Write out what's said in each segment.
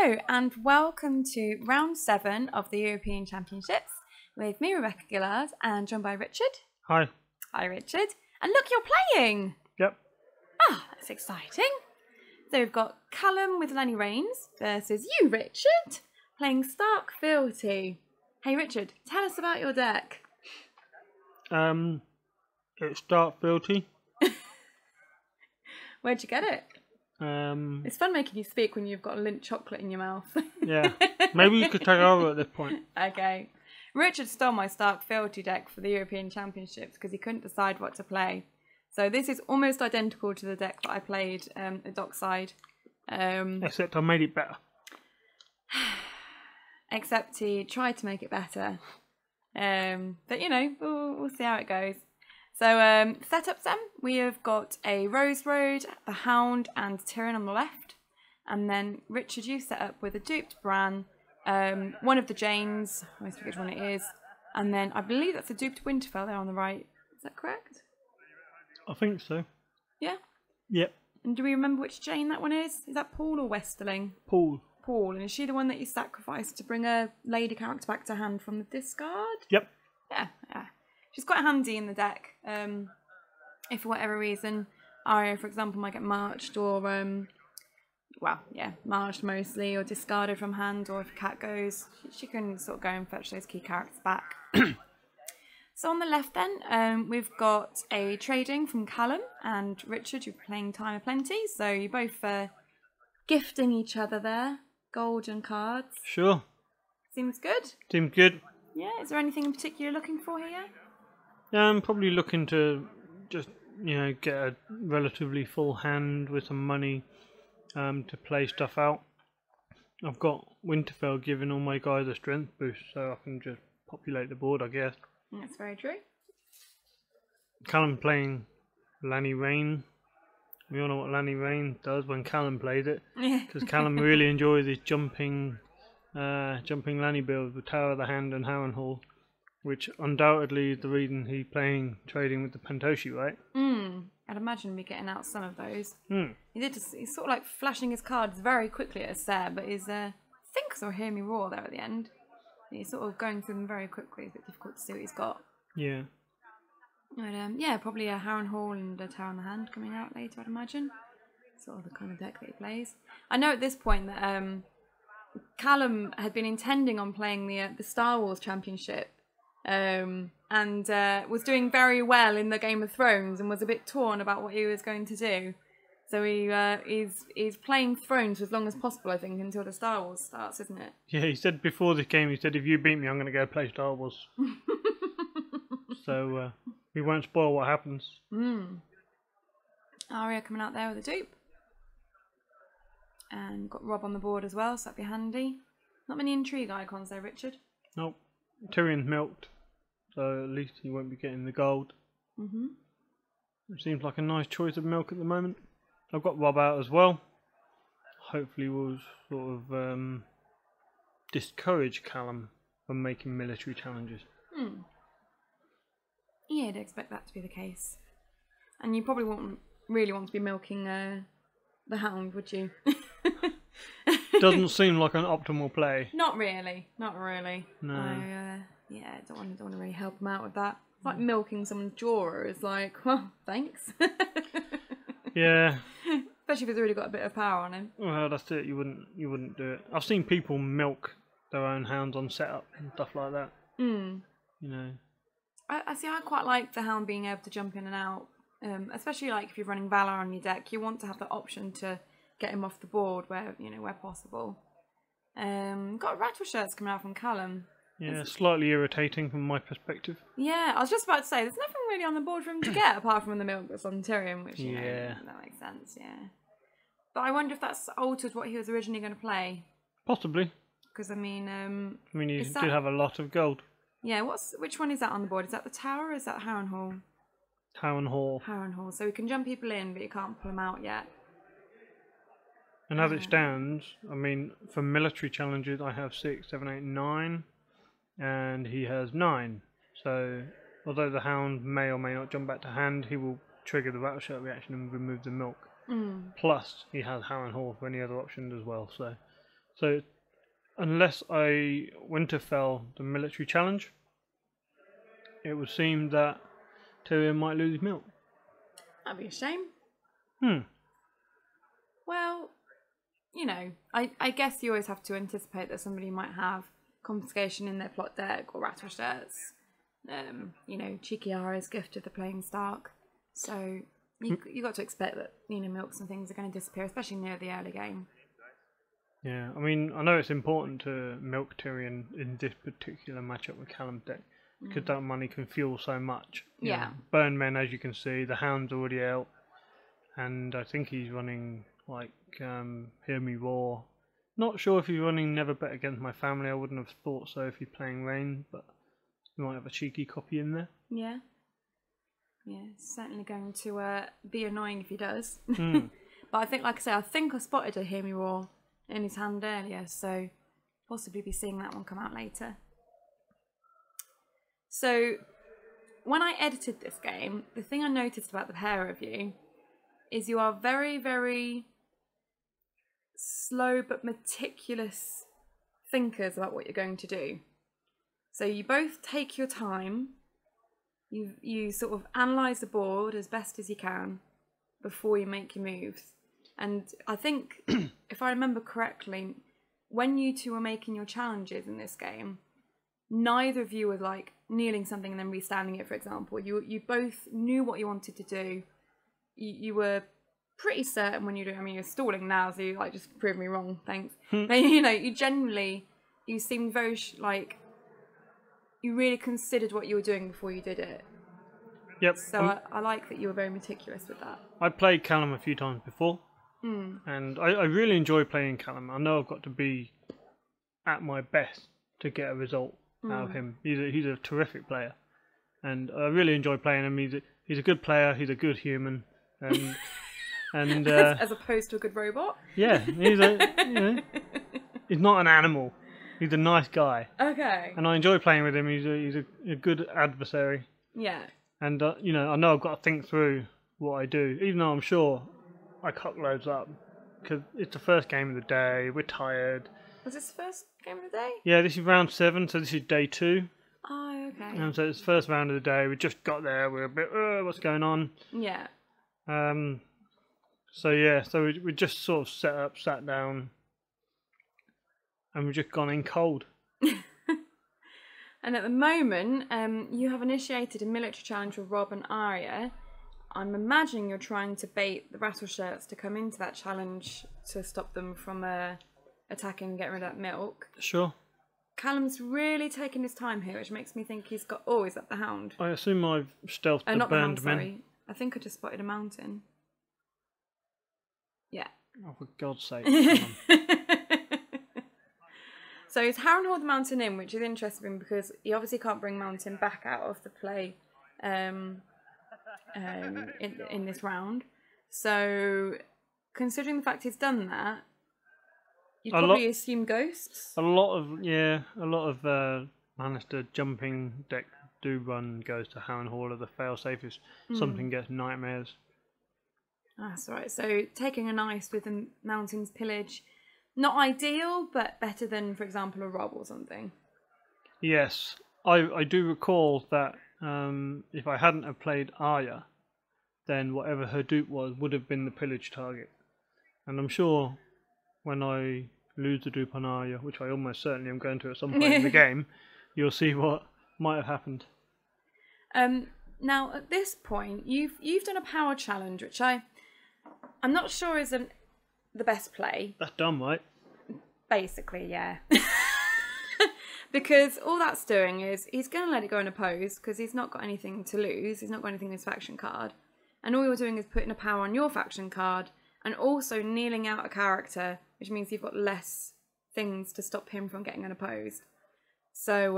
Hello and welcome to round 7 of the European Championships with me, Rebecca Gillard, and joined by Richard. Hi. Hi, Richard. And look, you're playing! Yep. Ah, that's exciting. So we've got Callum with Lenny Rains versus you, Richard, playing Stark Fealty. Hey, Richard, tell us about your deck. It's Stark Fealty. Where'd you get it? It's fun making you speak when you've got a Lindt chocolate in your mouth. Yeah. Maybe you could take over at this point. Okay. Richard stole my Stark Fealty deck for the European Championships because he couldn't decide what to play. So this is almost identical to the deck that I played at Dockside. Except I made it better. Except he tried to make it better. But you know, we'll see how it goes. So setups then, we have got a Rose Road, the Hound and Tyrion on the left. And then Richard, you set up with a duped Bran, one of the Janes, I always forget which one it is. And then I believe that's a duped Winterfell there on the right. Is that correct? I think so. Yeah? Yep. And do we remember which Jane that one is? Is that Paul or Westerling? Paul. Paul. And is she the one that you sacrificed to bring a lady character back to hand from the discard? Yep. Yeah. She's quite handy in the deck. If for whatever reason Arya, for example, might get marched or, marched mostly or discarded from hand, or if a cat goes, she can sort of go and fetch those key characters back. So on the left then, we've got a trading from Callum and Richard. You're playing Time of Plenty, so you're both gifting each other there, gold and cards. Sure. Seems good. Seems good. Yeah, is there anything in particular you're looking for here? I'm probably looking to just, get a relatively full hand with some money to play stuff out. I've got Winterfell giving all my guys a strength boost, so I can just populate the board, I guess. That's very true. Callum playing Lanny Rain. We all know what Lanny Rain does when Callum plays it, because Callum really enjoys his jumping Lanny build with Tower of the Hand and Harrenhal, which undoubtedly is the reason he's playing trading with the Pentoshi, right? I'd imagine we're getting out some of those. He's sort of like flashing his cards very quickly at us there, but I think I saw Hear Me Roar there at the end. He's sort of going through them very quickly. It's a bit difficult to see what he's got. Yeah. But probably a Harrenhal and a Tower on the Hand coming out later, I'd imagine. Sort of the kind of deck that he plays. I know at this point that Callum had been intending on playing the Star Wars Championship, and was doing very well in the Game of Thrones and was a bit torn about what he was going to do. So he's playing Thrones for as long as possible, I think, until the Star Wars starts, isn't it? Yeah, he said before this game, if you beat me, I'm going to go play Star Wars. So we won't spoil what happens. Arya coming out there with a dupe. And got Rob on the board as well, so that'd be handy. Not many intrigue icons there, Richard. Nope. Tyrion's milked, so at least he won't be getting the gold. It seems like a nice choice of milk at the moment. I've got Rob out as well. Hopefully we'll sort of discourage Callum from making military challenges. Yeah, I'd expect that to be the case. And you probably won't really want to be milking the Hound, would you? Doesn't seem like an optimal play. Not really. No. I don't want to really help him out with that. It's like milking someone's drawer. It's like, well, thanks. Yeah. Especially if he's already got a bit of power on him. Well, that's it. You wouldn't do it. I've seen people milk their own hounds on setup and stuff like that. I see. I quite like the Hound being able to jump in and out, especially like if you're running Valor on your deck. You want to have the option to get him off the board where possible. Got rattle shirts coming out from Callum. Yeah, slightly irritating from my perspective. Yeah, I was just about to say, there's nothing really on the board for him to get apart from the milk that's on Tyrion, which, that makes sense, yeah. But I wonder if that's altered what he was originally going to play. Possibly. Because, you do have a lot of gold. Yeah, which one is that on the board? Is that the Tower or is that Harrenhal? Harrenhal. Harrenhal. So we can jump people in, but you can't pull them out yet. And as it stands, for military challenges, I have 6, 7, 8, 9. And he has 9. So, although the Hound may or may not jump back to hand, he will trigger the rattle shirt reaction and remove the milk. Plus, he has Harrenhal for any other options as well. So, So unless I Winterfell the military challenge, it would seem that Tyrion might lose his milk. That'd be a shame. Hmm. Well, you know, I guess you always have to anticipate that somebody might have confiscation in their plot deck or rattle shirts. You know, cheeky Arya's gift of the plain Stark. So you got to expect that, you know, milks and things are going to disappear, especially near the early game. Yeah, I mean, I know it's important to milk Tyrion in this particular matchup with Callum's deck, because that money can fuel so much. You know, burn men, as you can see, the Hound's already out, and I think he's running like Hear Me Roar. Not sure if he's running Never Bet Against My Family. I wouldn't have thought so if he's playing Rain, but he might have a cheeky copy in there. Yeah. Yeah, it's certainly going to be annoying if he does. Mm. But I think, like I say, I think I spotted a Hear Me Roar in his hand earlier, so possibly be seeing that one come out later. So when I edited this game, the thing I noticed about the pair of you is you are very, very slow but meticulous thinkers about what you're going to do. So you both take your time, you sort of analyse the board as best as you can before you make your moves. And I think, if I remember correctly, when you two were making your challenges in this game, neither of you were like kneeling something and then restanding it, for example. You both knew what you wanted to do. You were pretty certain when you do. I mean, you're stalling now, so you like just prove me wrong, thanks. But you know, you seemed very like you really considered what you were doing before you did it. Yep. So I like that you were very meticulous with that. I played Callum a few times before, and I really enjoy playing Callum. I know I've got to be at my best to get a result out of him. He's a terrific player, and I really enjoy playing him. He's a good player. He's a good human, and as opposed to a good robot. Yeah, he's he's not an animal. He's a nice guy. Okay. And I enjoy playing with him. He's a good adversary. Yeah. And you know, I know I've got to think through what I do, even though I'm sure I cock loads up because it's the first game of the day. We're tired. Was this the first game of the day? Yeah, this is round 7, so this is day 2. Oh, okay. And so it's the first round of the day. We just got there. We're a bit, what's going on? Yeah. So yeah, so we just sort of sat down, and we've just gone in cold. And at the moment, you have initiated a military challenge with Rob and Arya. I'm imagining you're trying to bait the Rattleshirts to come into that challenge to stop them from attacking and getting rid of that milk. Sure. Callum's really taking his time here, which makes me think he's got... Oh, is that the Hound? I assume I've stealthed the not burned the Hound, men. sorry. I think I just spotted a mountain. Yeah. Oh, for God's sake. Come on. So it's Harrenhal the Mountain Inn, which is interesting because he obviously can't bring Mountain back out of the play in this round. So considering the fact he's done that, you'd probably assume ghosts. A lot of Lannister jumping deck do run goes to Harrenhal, or the failsafe if something gets nightmares. That's right. So taking a nice with the Mountain's pillage. Not ideal, but better than, for example, a Rob or something. Yes. I do recall that if I hadn't have played Arya, then whatever her dupe would have been the pillage target. And I'm sure when I lose the dupe on Arya, which I almost certainly am going to at some point in the game, you'll see what might have happened. Now, at this point, you've done a power challenge, which I'm not sure isn't the best play. That's dumb, right? Basically, yeah. Because all that's doing is he's going to let it go unopposed because he's not got anything to lose. He's not got anything in his faction card. And all you're doing is putting a power on your faction card and also kneeling out a character, which means you've got less things to stop him from getting unopposed. So,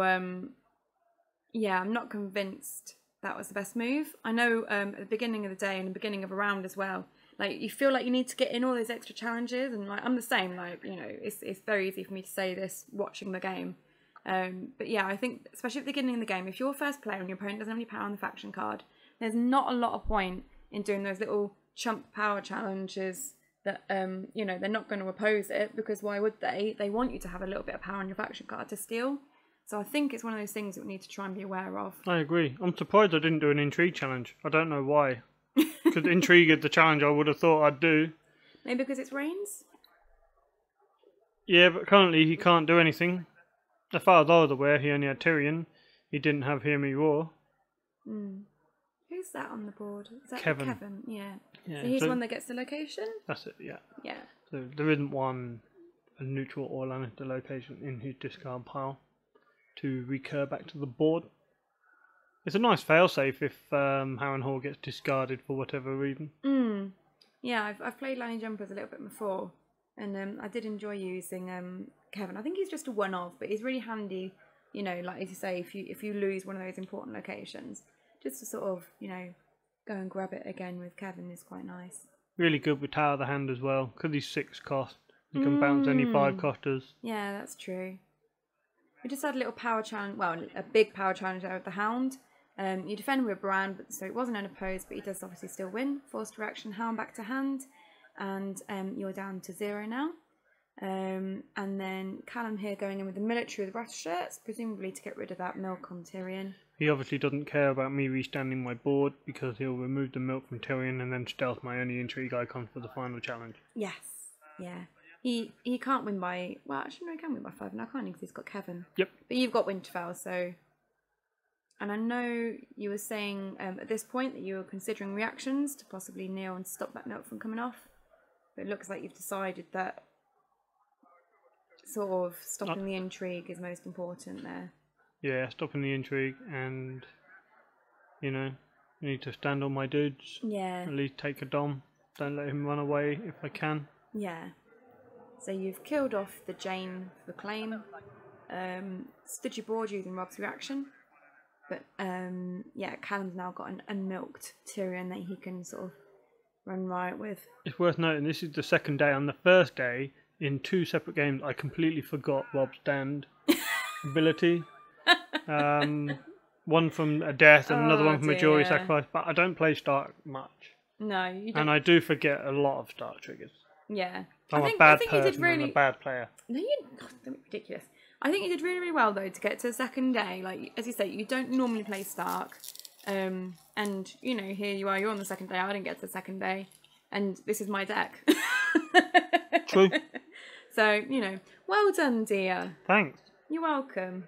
yeah, I'm not convinced that was the best move. I know at the beginning of the day and the beginning of a round as well, like, you feel like you need to get in all those extra challenges, and like I'm the same. Like, you know, it's very easy for me to say this watching the game, but yeah, I think especially at the beginning of the game, if you're first player and your opponent doesn't have any power on the faction card, there's not a lot of point in doing those little chump power challenges that you know, they're not going to oppose it, because why would they? They want you to have a little bit of power on your faction card to steal. So I think it's one of those things that we need to try and be aware of. I agree. I'm surprised I didn't do an intrigue challenge. I don't know why. Because intrigue is the challenge I would have thought I'd do. Maybe because it's Reigns? Yeah, but currently he can't do anything. As far as I was aware, he only had Tyrion. He didn't have Hear Me Roar. Who's that on the board? Is that Kevin. Kevin? Yeah. Yeah, So he's the one that gets the location? That's it, yeah. Yeah. So there isn't a neutral or Lannister location in his discard pile to recur back to the board. It's a nice failsafe if Harrenhal gets discarded for whatever reason. Yeah, I've played Lanny Jumpers a little bit before, and I did enjoy using Kevin. I think he's just a one-off, but he's really handy, you know, like as you say, if you lose one of those important locations, just to sort of, you know, go and grab it again with Kevin is quite nice. Really good with Tower of the Hand as well, because he's 6 cost. He can bounce any 5 costers. Yeah, that's true. We just had a little power challenge, well, a big power challenge out of the Hound. You defend with Bran, so it wasn't unopposed, but he does obviously still win. Forced Reaction, Hound back to hand, and you're down to 0 now. And then Callum here going in with the military with the Rattle Shirts, presumably to get rid of that milk on Tyrion. He obviously doesn't care about me restanding my board, because he'll remove the milk from Tyrion and then stealth my only intrigue icon for the final challenge. Yes, yeah. He can't win by, well, actually no, he can win by 5 now, can't he, because he's got Kevin. Yep. But you've got Winterfell, so... And I know you were saying at this point that you were considering reactions to possibly kneel and stop that milk from coming off. But it looks like you've decided that sort of stopping the intrigue is most important there. Yeah, stopping the intrigue, and, you know, I need to stand on my dudes. Yeah. At least take a dom. Don't let him run away if I can. Yeah. So you've killed off the Jane for the claim. Stood your board using Rob's reaction. But yeah, Callum's now got an unmilked Tyrion that he can sort of run riot with. It's worth noting, this is the second day. On the first day, in 2 separate games, I completely forgot Rob's stand ability. One from a death and another one from a jewelry sacrifice. But I don't play Stark much. No, you don't. And I do forget a lot of Stark triggers. Yeah. I'm a bad person, I'm a bad player. No, don't be ridiculous. I think you did really, really well, though, to get to the second day. Like, as you say, you don't normally play Stark. And, you know, here you are, you're on the second day. I didn't get to the second day. And this is my deck. True. So, you know, well done, dear. Thanks. You're welcome.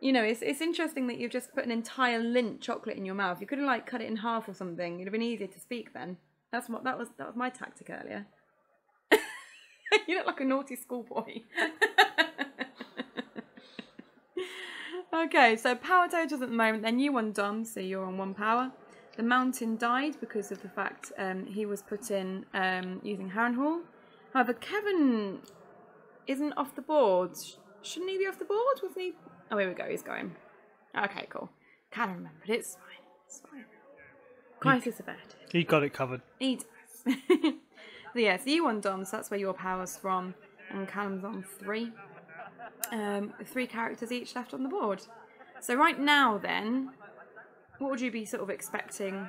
You know, it's interesting that you've just put an entire Lindt chocolate in your mouth. You could have, like, cut it in half or something. It'd have been easier to speak then. That was my tactic earlier. You look like a naughty schoolboy. Okay, so power totals at the moment. Then you won Dom, so you're on 1 power. The Mountain died because of the fact he was put in using Harrenhal. However, Kevin isn't off the board. Shouldn't he be off the board? Wasn't he? Oh, here we go. He's going. Okay, cool. Can't remember it. It's fine. It's fine. Crisis averted. He got it covered. He does. So yeah, so you won Dom, so that's where your power's from. And Callum's on 3. 3 characters each left on the board. So right now then, what would you be sort of expecting?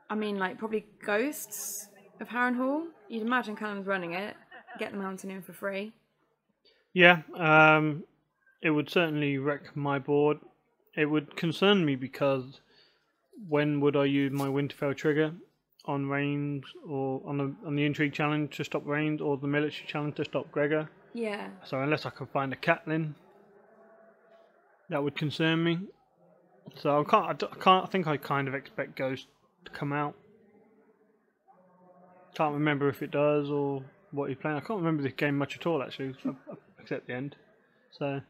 I mean, like, probably Ghosts of Harrenhal. You'd imagine Callum's running it. Get the Mountain in for free. Yeah, it would certainly wreck my board. It would concern me because when would I use my Winterfell trigger? On Reigns, or on the intrigue challenge to stop Reigns, or the military challenge to stop Gregor. Yeah. So unless I can find a Catelyn, that would concern me. So I think I kind of expect Ghost to come out. Can't remember if it does or what he's playing. I can't remember this game much at all actually, except the end. So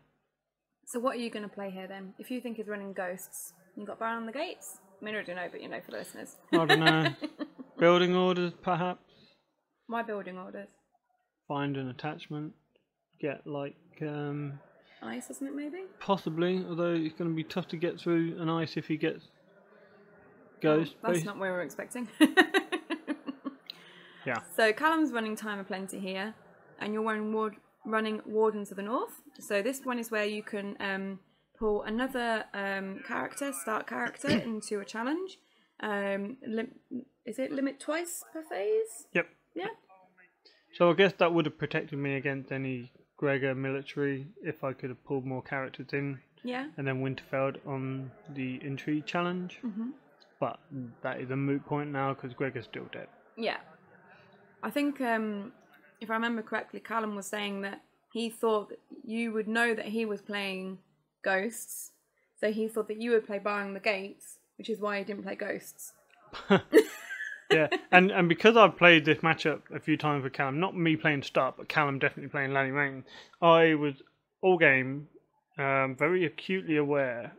what are you going to play here then? If you think he's running Ghosts, you got Baron on the Gates. I mean, I don't know, but you know, for the listeners. I don't know. Building orders, perhaps. Why building orders? Find an attachment. Get, like, ice or something, maybe? Possibly, although it's going to be tough to get through an ice if he gets Ghost. Oh, that's not what we were expecting. Yeah. So Callum's running Time of Plenty here, and you're running Wardens of the North. So this one is where you can pull another character, start character, into a challenge. Is it limit twice per phase? Yep. Yeah. So I guess that would have protected me against any Gregor military if I could have pulled more characters in. Yeah. And then Winterfell on the intrigue challenge. But that is a moot point now because Gregor's still dead. Yeah. I think, if I remember correctly, Callum was saying that he thought that you would know that he was playing Ghosts. So he thought that you would play Barring the Gates, which is why he didn't play Ghosts. Yeah, and because I've played this matchup a few times with Callum, not me playing Start, but Callum definitely playing Lanny Rain, I was all game very acutely aware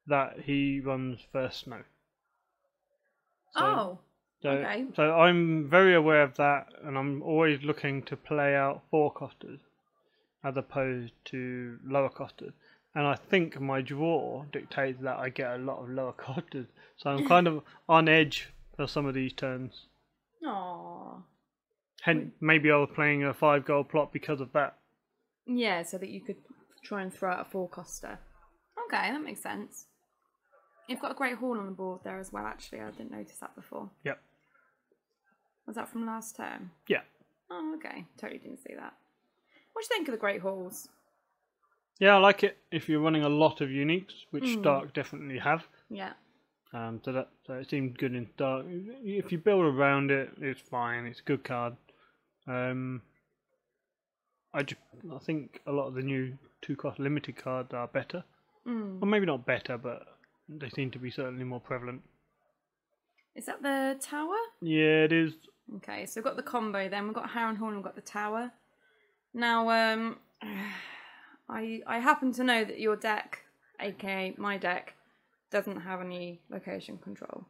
that he runs first snow. Okay. So I'm very aware of that, and I'm always looking to play out 4 costas as opposed to lower costas. And I think my draw dictates that I get a lot of lower costas, so I'm kind of on edge for some of these turns. Aww. Hence, maybe I was playing a 5-goal plot because of that. Yeah, so that you could try and throw out a 4-coster. Okay, that makes sense. You've got a great haul on the board there as well, actually. I didn't notice that before. Yep. Was that from last term? Yeah. Oh, okay. Totally didn't see that. What do you think of the great hauls? Yeah, I like it if you're running a lot of uniques, which Stark definitely have. Yeah. So it seemed good in Stark. If you build around it, it's fine. It's a good card. I think a lot of the new 2-cost limited cards are better. Or maybe not better, but they seem to be certainly more prevalent. Is that the tower? Yeah, it is. Okay, so we've got the combo then. We've got Harrenhal and we've got the tower. Now, I happen to know that your deck, aka my deck, doesn't have any location control.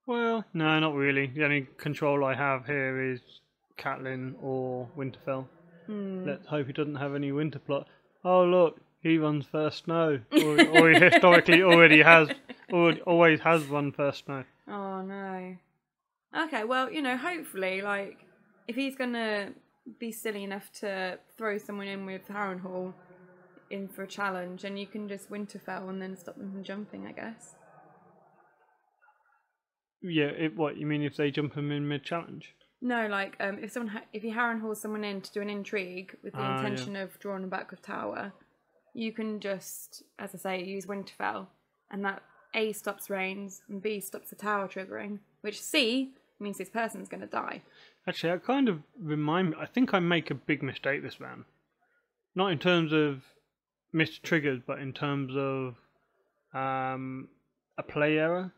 Well, no, not really. The only control I have here is Catelyn or Winterfell. Let's hope he doesn't have any winter plot. Oh look, he runs first snow, or he historically already has, or always has run first snow. Oh no. Okay, well, you know, hopefully, like, if he's gonna be silly enough to throw someone in with Harrenhal in for a challenge, and you can just Winterfell and then stop them from jumping, I guess. Yeah, what you mean if they jump him in mid-challenge? No, like if you Harrenhal someone in to do an intrigue with the intention of drawing them back with tower, you can just, as I say, use Winterfell, and that A stops rains and B stops the tower triggering, which C means this person's going to die. Actually, that kind of remind me. I think I make a big mistake this round. Not in terms of missed triggers, but in terms of a play error.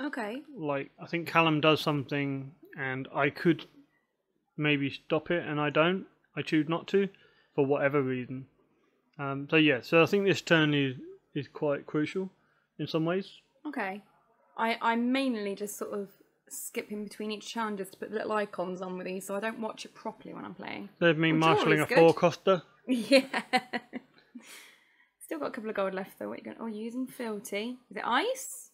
Okay. Like, I think Callum does something and I could maybe stop it and I don't. I choose not to for whatever reason. So I think this turn is quite crucial in some ways. Okay. I mainly just sort of skip in between each challenges to put little icons on with these so I don't watch it properly when I'm playing. There's me marshalling a 4-coster. Yeah. Still got a couple of gold left though. What are you going? Oh, you're using Filty. Is it ice?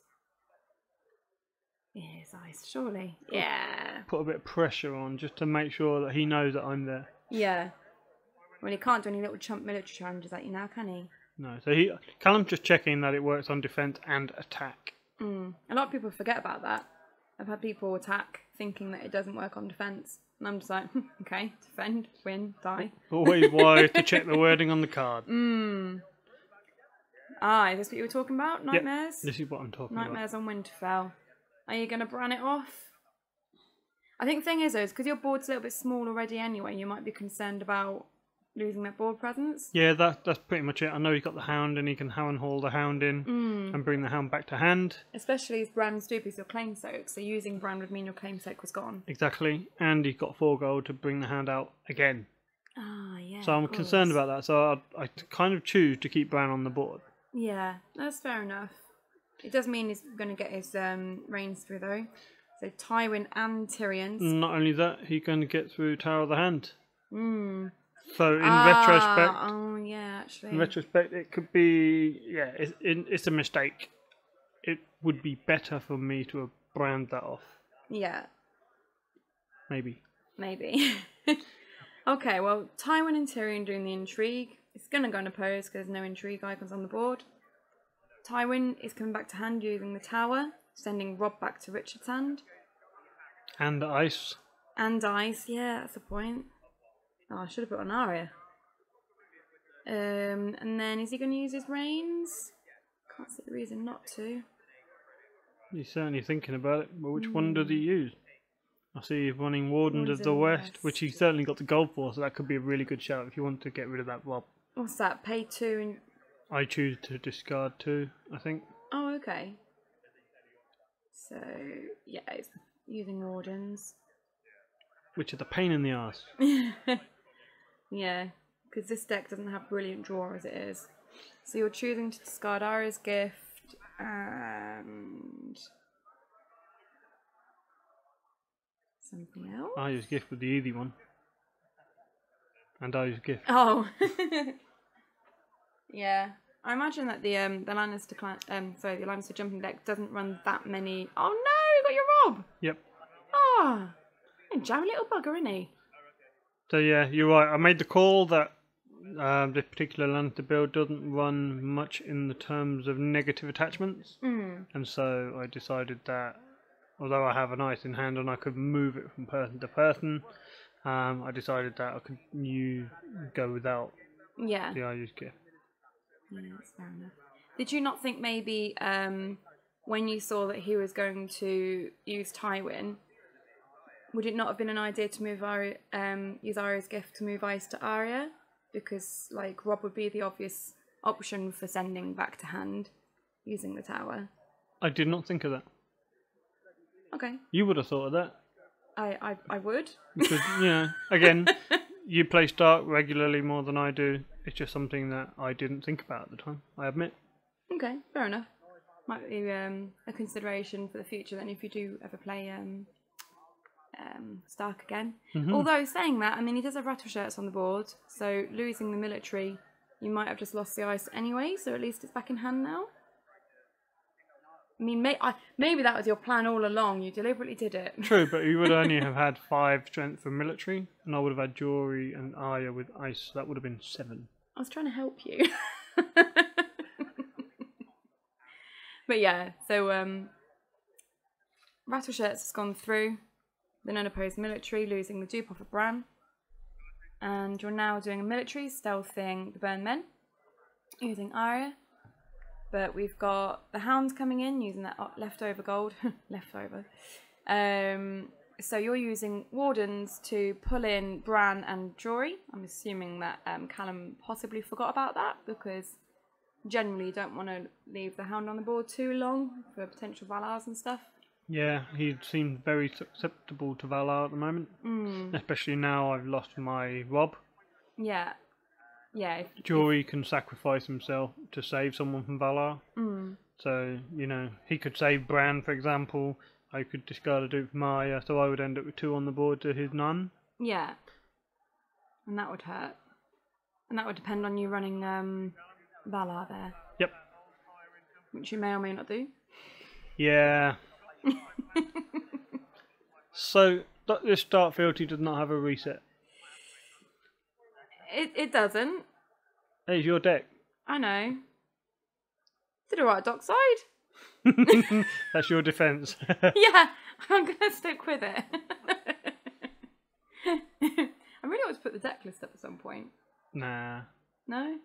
Yeah, it's ice, surely. Yeah. Put a bit of pressure on just to make sure that he knows that I'm there. Yeah. Well, he can't do any little chump military challenges at you now, can he? No, so Callum's just checking that it works on defense and attack. A lot of people forget about that. I've had people attack thinking that it doesn't work on defense, and I'm just like, okay, defend, win, die. Always wise to check the wording on the card. Is this what you were talking about? Nightmares? Yep, this is what I'm talking about. Nightmares on Winterfell. Are you going to bran it off? I think the thing is, though, because your board's a little bit small already anyway, you might be concerned about losing that board presence. Yeah, that's pretty much it. I know he's got the Hound and he can Harrenhal the Hound in and bring the Hound back to hand. Especially as Bran's do because you're claim soak, so using Bran would mean your claim soak was gone. Exactly, and he's got 4 gold to bring the Hound out again. Ah, yeah. So I'm concerned about that, so I kind of choose to keep Bran on the board. Yeah, that's fair enough. It does mean he's going to get his reigns through, though. So Tywin and Tyrion's. Not only that, he's going to get through Tower of the Hand. So in retrospect... Oh, yeah, actually. In retrospect, it could be... Yeah, it's a mistake. It would be better for me to have brand that off. Yeah. Maybe. Okay, well, Tywin and Tyrion doing the intrigue. It's going to go unopposed because there's no intrigue icons on the board. Tywin is coming back to hand using the tower, sending Robb back to Richard's hand. And ice. And ice, yeah, that's the point. Oh, I should have put on Arya. And then is he going to use his reins? Can't see the reason not to. He's certainly thinking about it, but which one does he use? I see he's running Wardens of the West, which he's certainly got the gold for, so that could be a really good shout if you want to get rid of that Robb. What's that? Pay 2 and... I choose to discard 2, I think. Oh, okay. So, yeah, it's using Wardens. Which are the pain in the arse. Yeah, because this deck doesn't have brilliant draw as it is. So you're choosing to discard Arya's Gift and... something else? Arya's Gift with the easy one. And Arya's Gift. Oh. Yeah. I imagine that the Lannister the Lannister jumping deck doesn't run that many... Oh no, you got your Robb! Yep. Oh, a jam little bugger, isn't he? So yeah, you're right. I made the call that this particular Lannister build doesn't run much in the terms of negative attachments. And so I decided that, although I have an ice in hand and I could move it from person to person, I decided that I could go without the Arya's Gift. Yeah, that's fair enough. Did you not think maybe when you saw that he was going to use Tywin, would it not have been an idea to move use Arya's Gift to move ice to Arya? Because like Robb would be the obvious option for sending back to hand using the tower. I did not think of that. Okay. You would have thought of that. I would. Because, again, you play Stark regularly more than I do. It's just something that I didn't think about at the time, I admit. Okay, fair enough. Might be a consideration for the future then if you do ever play Stark again. Although, saying that, I mean, he does have rattle shirts on the board, so losing the military, you might have just lost the ice anyway, so at least it's back in hand now. I mean, maybe that was your plan all along. You deliberately did it. True, but you would only have had 5 strength for military, and I would have had Jory and Arya with ice, so that would have been 7. I was trying to help you. But yeah, so rattle shirts has gone through. The unopposed military, losing the dupe off of Bran. And you're now doing a military, stealthing the Burn Men, using Arya. But we've got the Hounds coming in, using that leftover gold. Leftover. So you're using Wardens to pull in Bran and Jory. I'm assuming that Callum possibly forgot about that, because generally you don't want to leave the Hound on the board too long for potential Valars and stuff. Yeah, he seems very susceptible to Valar at the moment. Especially now I've lost my Robb. Yeah. Yeah. Jory can sacrifice himself to save someone from Valar. So, he could save Bran, for example. I could discard a dupe from Arya, so I would end up with 2 on the board to his none. Yeah. And that would hurt. And that would depend on you running Valar there. Yep. Which you may or may not do. Yeah. So, this Dark Fealty does not have a reset. It doesn't. It's your deck. I know. Did alright, Dockside. That's your defence. Yeah, I'm going to stick with it. I really want to put the deck list up at some point. Nah. No?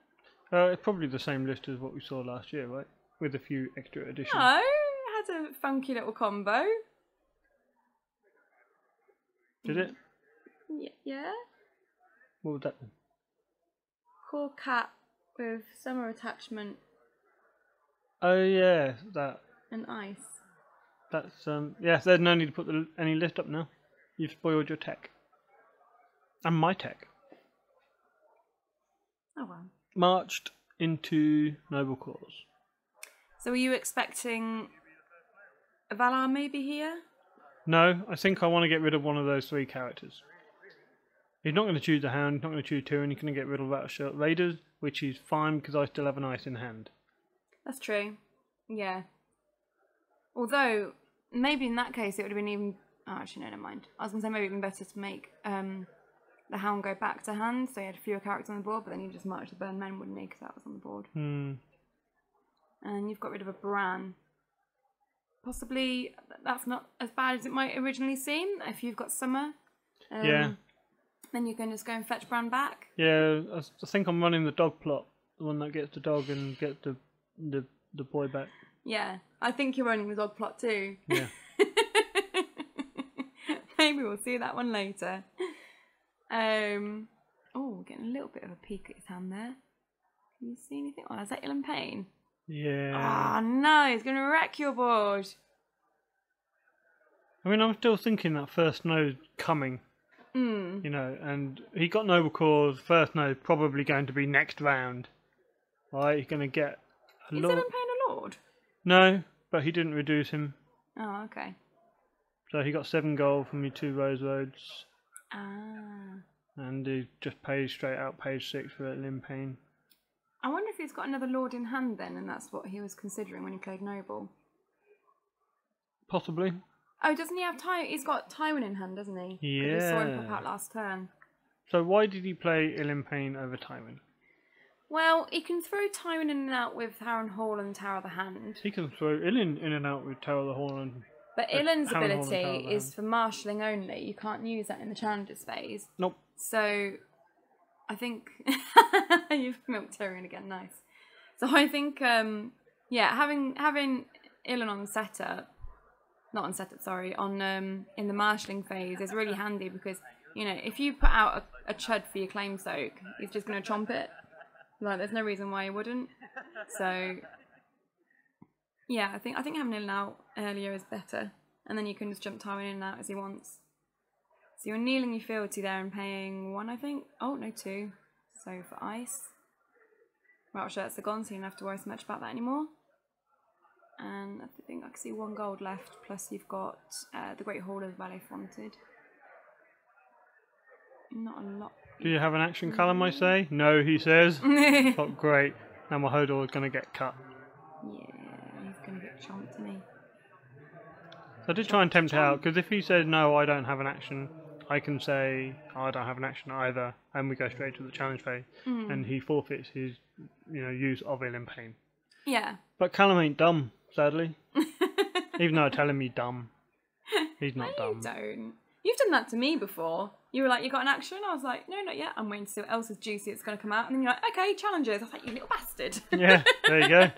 It's probably the same list as what we saw last year, right? With a few extra additions. No, it had a funky little combo. Did it? Yeah. What would that be? Core cat with summer attachment. Oh yeah, that. And ice. That's yeah. There's no need to put any list up now. You've spoiled your tech. And my tech. Oh well. Marched into Noble Cause. So are you expecting a Valar maybe here? No, I think I want to get rid of one of those 3 characters. He's not going to choose the Hound, he's not going to choose Tyrion, he's going to get rid of Rattleshirt Raiders, which is fine because I still have an ice in hand. That's true. Yeah. Although, maybe in that case it would have been even... Oh, actually, no, never mind. I was going to say maybe even better to make the Hound go back to hand, so he had fewer characters on the board, but then you just march the Burn Men, wouldn't he, because that was on the board. And And you've got rid of a Bran. Possibly that's not as bad as it might originally seem. If you've got Summer, Yeah. then you can just go and fetch Bran back. Yeah, I think I'm running the dog plot, the one that gets the dog and gets the boy back. Yeah, I think you're running the dog plot too. Yeah. Maybe we'll see that one later. Oh, getting a little bit of a peek at his hand there. Can you see anything? Oh, is that Ilan Payne? Yeah. Oh no, he's going to wreck your board. I mean, I'm still thinking that first node coming. You know, and he got Noble Cause, first node probably going to be next round. Right, he's going to get a Is lot. Ilan Payne a lord? No, but he didn't reduce him. Oh, okay. So he got 7 gold from me 2 Rose Roads. Ah. And he just pays straight out page 6 for Ilan Payne. I wonder if he's got another lord in hand then, and that's what he was considering when he played Noble. Possibly. Oh, doesn't he have Tywin? He's got Tywin in hand, doesn't he? Yeah. We saw him pop out last turn. So why did he play Ilan Payne over Tywin? Well, he can throw Tywin in and out with Harrenhal and Tower of the Hand. He can throw Ilan in and out with Tower of the Horn. But Ilan's Harrenhal and Tower ability of the is for marshalling only. You can't use that in the Challengers phase. Nope. So, I think... You've milked Tyrion again, nice. So I think, yeah, having Ilan on setup... Not on setup, sorry, on in the marshalling phase is really handy because, you know, if you put out a chud for your claim soak, he's just going to chomp it. Like, there's no reason why he wouldn't. So, yeah, I think having Ilan out earlier is better. And then you can just jump Tywin in and out as he wants. So you're kneeling your fealty there and paying 1, I think. Oh, no, 2. So for ice. Rattle shirts are gone, so you don't have to worry so much about that anymore. And I think I can see 1 gold left, plus you've got the Great Hall of the Valley Fronted. Not a lot. Do you have an action, Callum, I say? No, he says. Oh, great. Now my Hodor is going to get cut. Yeah, he's going to get chomped, isn't he? So I did try and tempt it out, because if he says, no, I don't have an action, I can say, oh, I don't have an action either, and we go straight to the challenge phase, and he forfeits his, you know, use of Ilan Payne. Yeah. But Callum ain't dumb, sadly. Even though I tell him he's dumb. He's not dumb. You don't. You've done that to me before. You were like, you got an action? I was like, no, not yet. I'm waiting to see what else is juicy that's going to come out. And then you're like, okay, challenges. I was like, you little bastard. Yeah, there you go.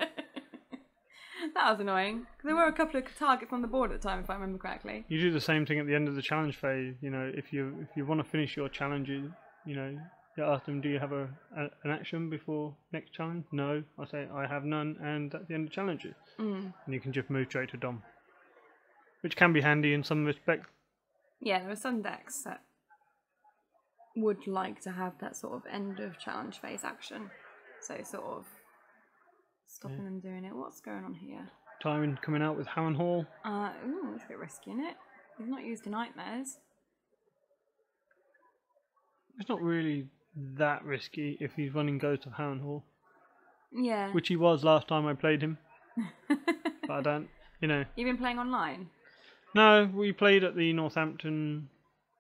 That was annoying. There were a couple of targets on the board at the time, if I remember correctly. You do the same thing at the end of the challenge phase. You know, if you want to finish your challenges, you know, you ask them, do you have an action before next challenge? No. I say, I have none, and at the end of challenges. And you can just move straight to Dom. Which can be handy in some respects. Yeah, there are some decks that would like to have that sort of end of challenge phase action. So sort of stopping them doing it. What's going on here? Tywin coming out with Harrenhal. Ooh, that's a bit risky, isn't it? He's not used to nightmares. It's not really that risky if he's running Ghost of Harrenhal. Yeah. Which he was last time I played him. But I don't, you know. You've been playing online? No, we played at the Northampton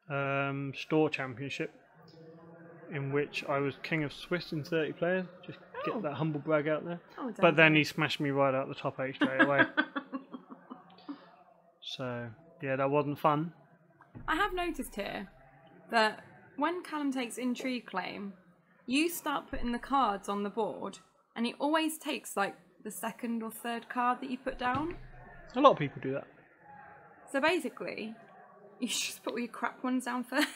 Store Championship, in which I was King of Swiss in 30 players. Just get that humble brag out there. Oh, but then he smashed me right out the top 8 straight away. So, yeah, that wasn't fun. I have noticed here that when Callum takes Intrigue Claim, you start putting the cards on the board, and he always takes, like, the 2nd or 3rd card that you put down. A lot of people do that. So basically, you should just put all your crap ones down first.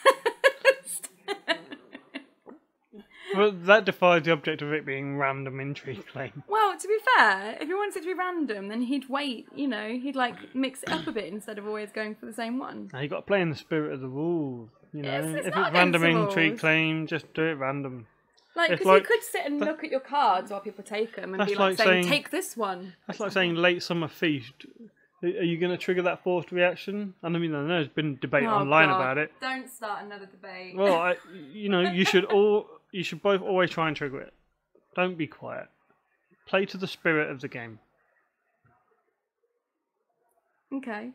Well, that defies the object of it being random intrigue claim. Well, to be fair, if he wants it to be random, then he'd wait, you know, he'd like mix it up a bit instead of always going for the same one. Now, you got to play in the spirit of the rules. You know, It's if not it's random against the intrigue rules. claim, just do it random. Like, It's because like- you could sit and look at your cards while people take them and That's be like, like saying, saying- take this one. That's like saying late summer feast. Are you going to trigger that forced reaction? And I mean, I know there's been debate Oh, online God. about it. Don't start another debate. Well, you know, you should both always try and trigger it. Don't be quiet. Play to the spirit of the game. Okay.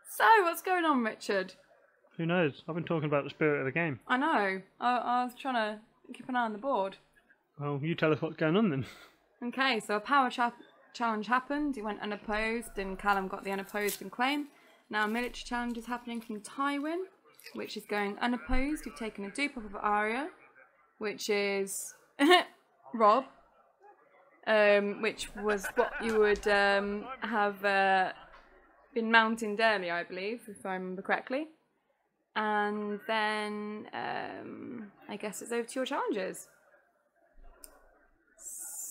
So, what's going on, Richard? Who knows? I've been talking about the spirit of the game. I know. I was trying to keep an eye on the board. Well, you tell us what's going on then. Okay, so a power challenge happened. He went unopposed, and Callum got the unopposed and claim. Now a military challenge is happening from Tywin, which is going unopposed. You've taken a dupe off of Arya, which is Rob, which was what you would have been mounting daily, I believe, if I remember correctly. And then I guess it's over to your challenges.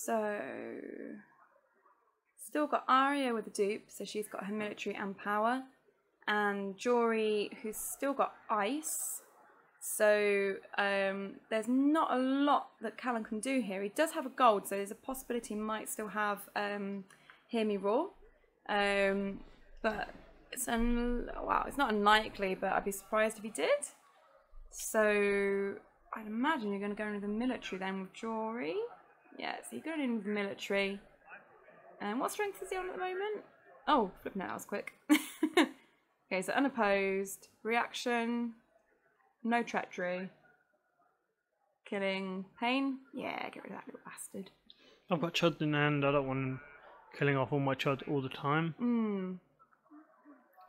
So, still got Arya with a dupe, so she's got her military and power. And Jory, who's still got ice. So, there's not a lot that Callum can do here. He does have a gold, so there's a possibility he might still have Hear Me Roar. But it's it's not unlikely, but I'd be surprised if he did. So, I'd imagine you're going to go into the military then with Jory. Yeah, so you're going in with the military. And what strength is he on at the moment? Oh, flipping out, that was quick. Okay, so unopposed, reaction, no treachery, killing, pain. Yeah, get rid of that little bastard. I've got Chud in hand. I don't want him killing off all my Chud all the time.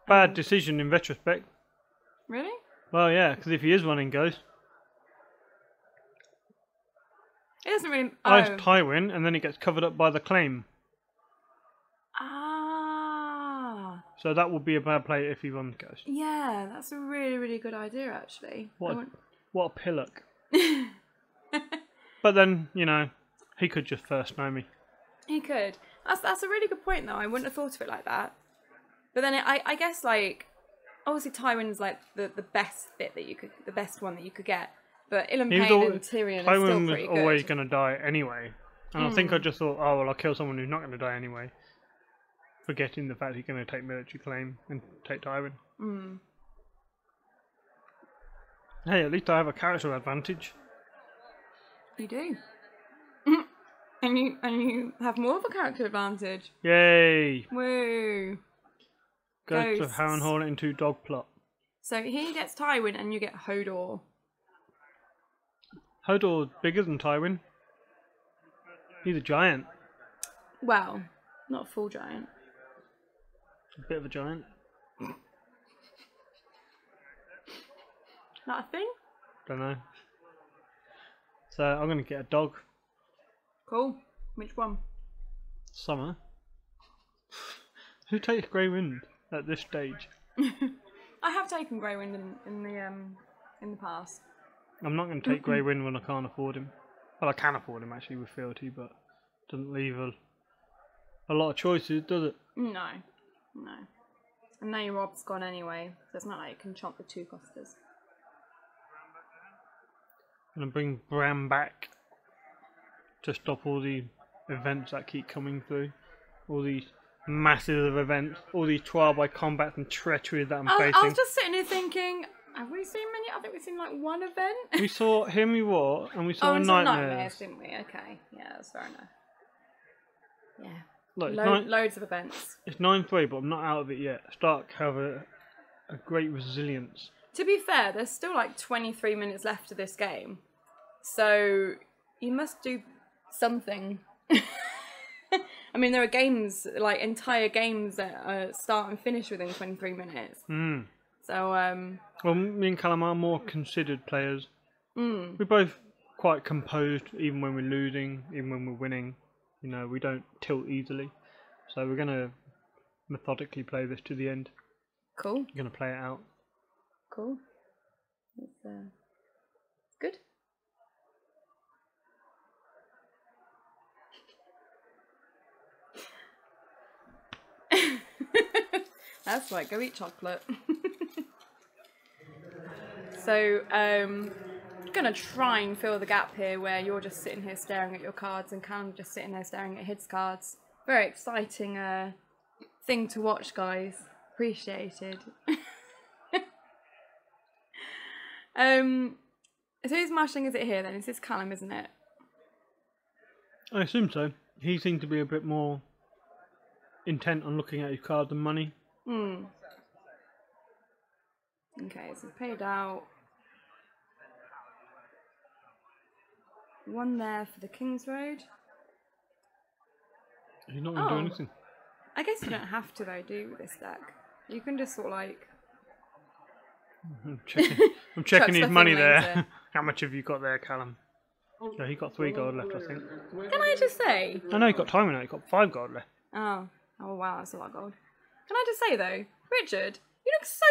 Bad decision in retrospect. Really? Well, yeah, because if he is running Ghost, it doesn't really. I Tywin, and then he gets covered up by the claim. Ah. So that would be a bad play if he runs Ghost. Yeah, that's a really, really good idea, actually. What a pillock. But then, you know, he could just first know me. He could. That's a really good point, though. I wouldn't have thought of it like that. But then I guess, like, obviously Tywin's like the best bit that you could, the best one that you could get. But Ilyn Payne and Tyrion are still pretty good. Tywin was always going to die anyway. And I think I just thought, oh, well, I'll kill someone who's not going to die anyway. Forgetting the fact he's going to take military claim and take Tywin. Hey, at least I have a character advantage. You do. and you have more of a character advantage. Yay! Woo! Goes to Harrenhal into dog plot. So he gets Tywin and you get Hodor. Hodor's bigger than Tywin. He's a giant. Well, not a full giant. A bit of a giant. Not a thing? Don't know. So I'm going to get a dog. Cool. Which one? Summer. Who takes Grey Wind at this stage? I have taken Grey Wind in the past. I'm not going to take Grey Wind when I can't afford him. Well, I can afford him actually with fealty, but it doesn't leave a lot of choices, does it? No. No. And now your Rob's gone anyway, so it's not like you can chomp the two costers. I'm going to bring Bran back to stop all the events that keep coming through. All these massive events, all these trial by combat and treachery that I'm facing. I was just sitting here thinking, have we seen many? I think we've seen like one event. We saw Hear Me Roar and we saw Nightmares, didn't we? Okay, yeah, that's fair enough. Yeah. Look, loads of events. It's 9-3, but I'm not out of it yet. Stark have a great resilience. To be fair, there's still like 23 minutes left of this game. So you must do something. I mean, there are games, like entire games that start and finish within 23 minutes. So, well, me and Callum are more considered players. We're both quite composed, even when we're losing, even when we're winning. You know, we don't tilt easily. So we're going to methodically play this to the end. Cool. We're going to play it out. Cool. That's good. That's right, go eat chocolate. So, gonna try and fill the gap here where you're just sitting here staring at your cards and Callum just sitting there staring at his cards. Very exciting thing to watch, guys. Appreciated. So whose marshalling is it here then? It's this Callum, isn't it? I assume so. He seemed to be a bit more intent on looking at his cards and money. Okay, so it's paid out. One there for the King's Road. You're not going to do anything. I guess you don't have to though, do you, with this deck? You can just sort of like... I'm checking his money there. How much have you got there, Callum? Yeah, he got 3 gold left, I think. Can I just say? I know he got time in it. He got 5 gold left. Oh wow, that's a lot of gold. Can I just say though, Richard, you look so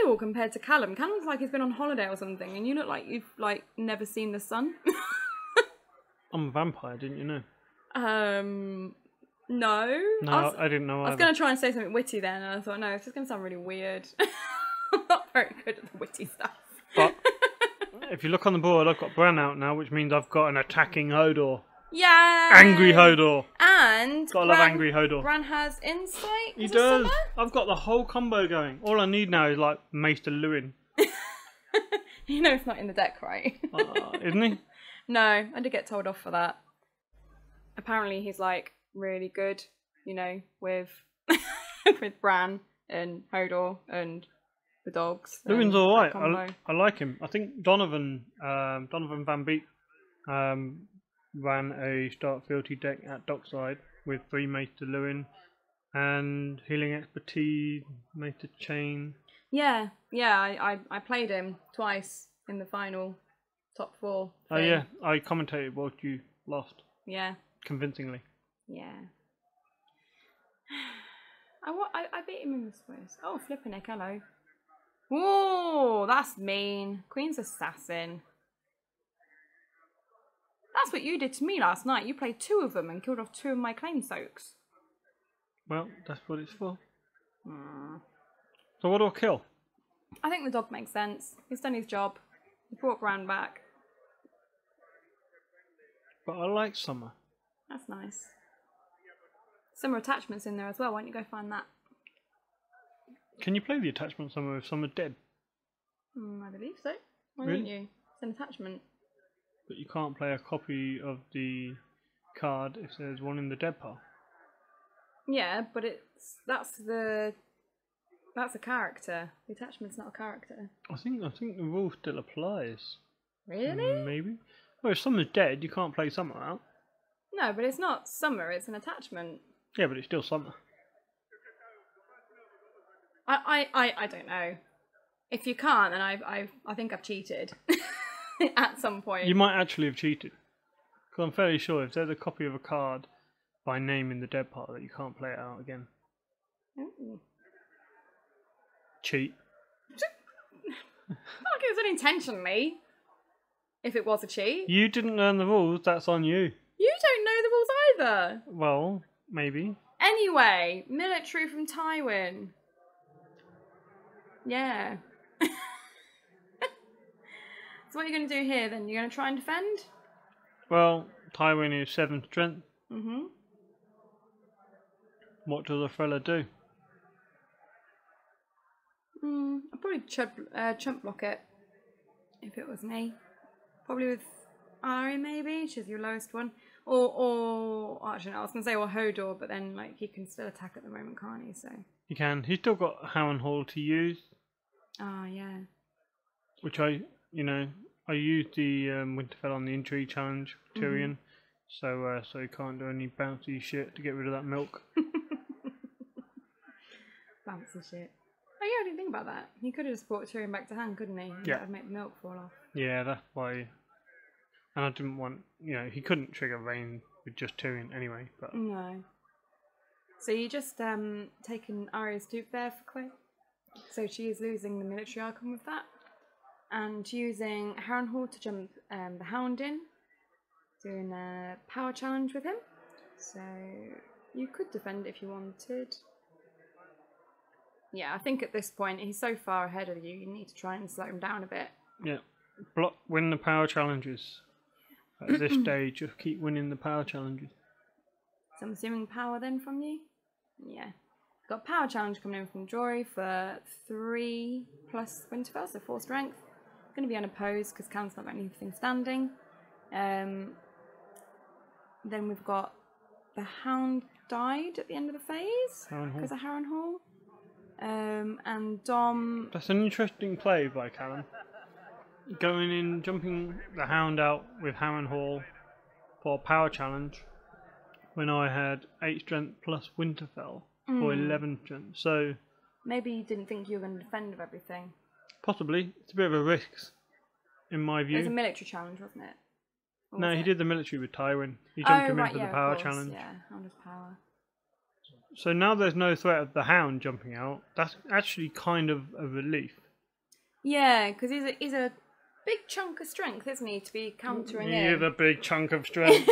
pale compared to Callum. Callum looks like he's been on holiday or something, and you look like you've like never seen the sun. I'm a vampire, didn't you know? No. No, I didn't know. I was going to try and say something witty then, and I thought, no, it's just going to sound really weird. I'm not very good at the witty stuff. But if you look on the board, I've got Bran out now, which means I've got an attacking Hodor. Yeah. Angry Hodor. And gotta love angry Hodor. Bran has insight. He does. I've got the whole combo going. All I need now is like Maester Lewin. You know it's not in the deck, right? Isn't he? No, I did get told off for that. Apparently he's like really good, you know, with with Bran and Hodor and the dogs. Lewin's alright. I like him. I think Donovan Van Beek ran a start fealty deck at Dockside with 3 Maester Lewin and healing expertise, Maester Chain. Yeah, I played him twice in the final top 4 thing. Oh yeah, I commentated whilst you lost. Yeah. Convincingly. Yeah. I beat him in the Swiss. Oh, flipping heck, hello. Ooh, that's mean. Queen's Assassin. That's what you did to me last night. You played 2 of them and killed off 2 of my claim soaks. Well, that's what it's for. So what do I kill? I think the dog makes sense. He's done his job. He brought Bran back. But I like Summer. That's nice. Summer attachments in there as well. Why don't you go find that? Can you play the attachment Summer if Summer's dead? I believe so. Why Really? don't you? It's an attachment. But you can't play a copy of the card if there's one in the dead pile. Yeah, but that's a character. The attachment's not a character. I think the rule still applies. Really? Maybe. Well, if Summer's dead, you can't play Summer out. No, but it's not Summer. It's an attachment. Yeah, but it's still Summer. I don't know. If you can't, then I think I've cheated at some point. You might actually have cheated. Because I'm fairly sure if there's a copy of a card by name in the dead pile that you can't play it out again. Ooh. Cheat. Not like it was unintentionally. If it was a cheat. You didn't learn the rules, that's on you. You don't know the rules either. Well, maybe. Anyway, military from Tywin. Yeah. So what are you going to do here then? You're going to try and defend? Well, Tywin is 7 strength. Mm-hmm. What does a fella do? I'd probably chump block it if it was me. Probably with Arya maybe, she's your lowest one. Or actually no, I was going to say or Hodor, but then like he can still attack at the moment, can't he? So He can. He's still got Harrenhal to use. Ah, yeah. Which I used the Winterfell on the injury challenge for Tyrion. So he can't do any bouncy shit to get rid of that milk. Bouncy shit. Oh yeah, I didn't think about that. He could have just brought Tyrion back to hand, couldn't he? Yeah. That would make the milk fall off. Yeah, that's why. And I didn't want, he couldn't trigger Vayne with just Tyrion anyway. But No. So you just taken Arya's dupe there for Clay. So she is losing the military icon with that. And using Harrenhal to jump the Hound in. Doing a power challenge with him. So you could defend if you wanted. Yeah, I think at this point he's so far ahead of you, you need to try and slow him down a bit. yeah, win the power challenges. At this stage, just keep winning the power challenges. So I'm assuming power then from you? Yeah. Got power challenge coming in from Jory for 3 plus Winterfell, so 4 strength. Going to be unopposed because Callum's not got anything standing. Then we've got the Hound died at the end of the phase because of Harrenhal. And Dom. That's an interesting play by Callum. Going in, jumping the Hound out with Harrenhal for a power challenge when I had 8 strength plus Winterfell for 11 strength. So maybe you didn't think you were going to defend with everything. Possibly. It's a bit of a risk, in my view. It was a military challenge, wasn't it? No, he did the military with Tywin. He jumped him in for the power challenge. Yeah, on his power. So now there's no threat of the Hound jumping out. That's actually kind of a relief. Yeah, because he's a big chunk of strength, isn't he, to be countering in? He's a big chunk of strength.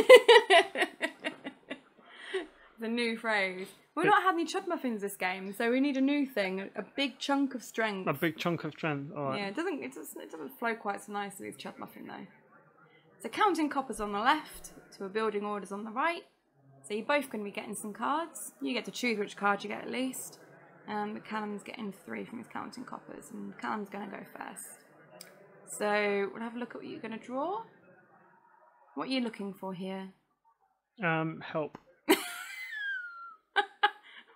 The new phrase. We've not had any chud muffins this game, so we need a new thing. A big chunk of strength. A big chunk of strength. All right. Yeah, it doesn't flow quite so nicely with chud muffin though. So counting coppers on the left, so we're building orders on the right. So you're both going to be getting some cards. You get to choose which card you get at least. But Callum's getting 3 from his counting coppers, and Callum's going to go first. So we'll have a look at what you're going to draw. What are you looking for here? Help.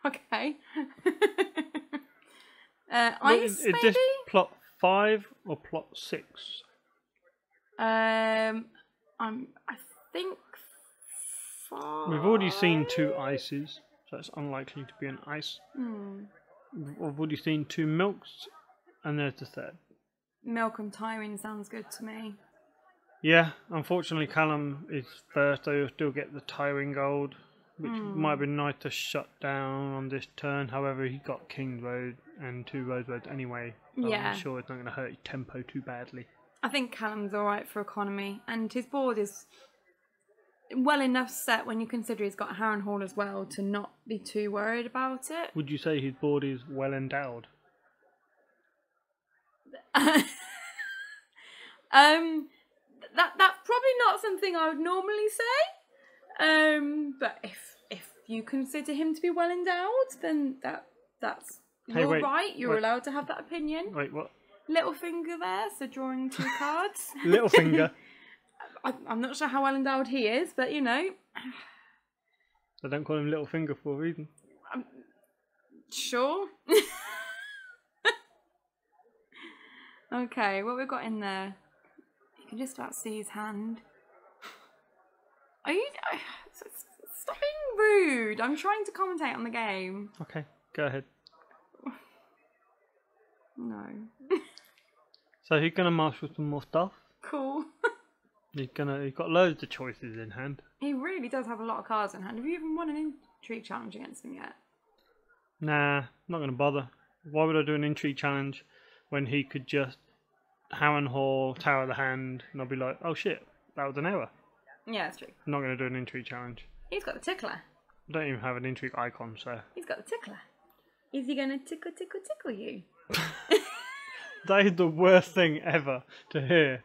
Okay. Ice, is maybe? this plot 5 or plot 6? I think 5. We've already seen 2 ices, so it's unlikely to be an ice. We've already seen 2 milks, and there's the third. Milk and Tywin sounds good to me. Yeah, unfortunately Callum is first, so he'll still get the Tywin gold, which might have been nice to shut down on this turn. However, he got King's Road and 2 Rose Roads anyway. So Yeah. I'm sure it's not going to hurt his tempo too badly. I think Callum's alright for economy, and his board is well enough set when you consider he's got Harrenhal as well to not be too worried about it. Would you say his board is well endowed? That's probably not something I would normally say. But if you consider him to be well endowed, then that's you're right. You're allowed to have that opinion. Wait, what? Little finger there, so drawing 2 cards. Little finger. I'm not sure how well endowed he is, but you know. I don't call him Little Finger for a reason. Sure. Okay, what we've got in there. You can just about see his hand. Are you... Stop being rude. I'm trying to commentate on the game. Okay, go ahead. No. So he's gonna marshal some more stuff. Cool. He's got loads of choices in hand. He really does have a lot of cards in hand. Have you even won an intrigue challenge against him yet? Nah, I'm not gonna bother. Why would I do an intrigue challenge when he could just Harrenhal, Tower of the Hand, and I'll be like, oh shit, that was an error. Yeah, that's true. I'm not gonna do an intrigue challenge. He's got the tickler. I don't even have an intrigue icon, so. He's got the tickler. Is he gonna tickle you? That is the worst thing ever to hear.